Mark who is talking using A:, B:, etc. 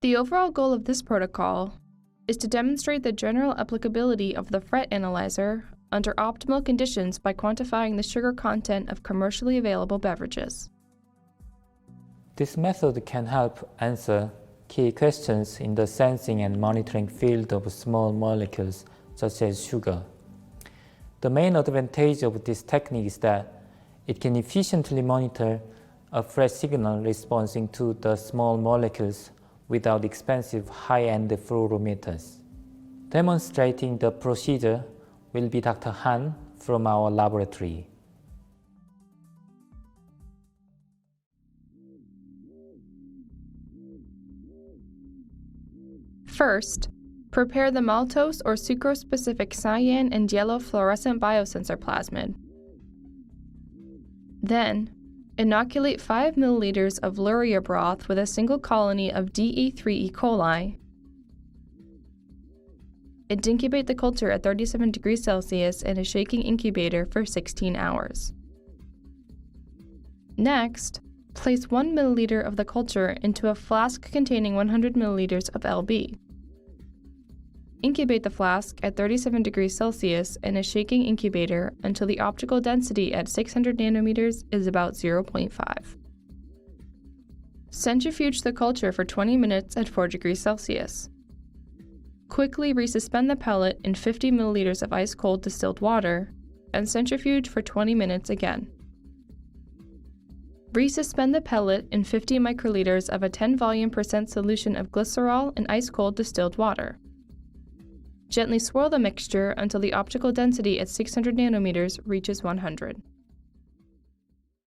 A: The overall goal of this protocol is to demonstrate the general applicability of the FRET analyzer under optimal conditions by quantifying the sugar content of commercially available beverages.
B: This method can help answer key questions in the sensing and monitoring field of small molecules such as sugar. The main advantage of this technique is that it can efficiently monitor a FRET signal responding to the small molecules without expensive high-end fluorometers. Demonstrating the procedure will be Dr. Han from our laboratory.
A: First, prepare the maltose or sucrose-specific cyan and yellow fluorescent biosensor plasmid. Then, inoculate 5 milliliters of luria broth with a single colony of DE3 E. coli and incubate the culture at 37 degrees Celsius in a shaking incubator for 16 hours. Next, place 1 milliliter of the culture into a flask containing 100 milliliters of LB. Incubate the flask at 37 degrees Celsius in a shaking incubator until the optical density at 600 nanometers is about 0.5. Centrifuge the culture for 20 minutes at 4 degrees Celsius. Quickly resuspend the pellet in 50 milliliters of ice-cold distilled water and centrifuge for 20 minutes again. Resuspend the pellet in 50 microliters of a 10 volume % solution of glycerol in ice-cold distilled water. Gently swirl the mixture until the optical density at 600 nanometers reaches 100.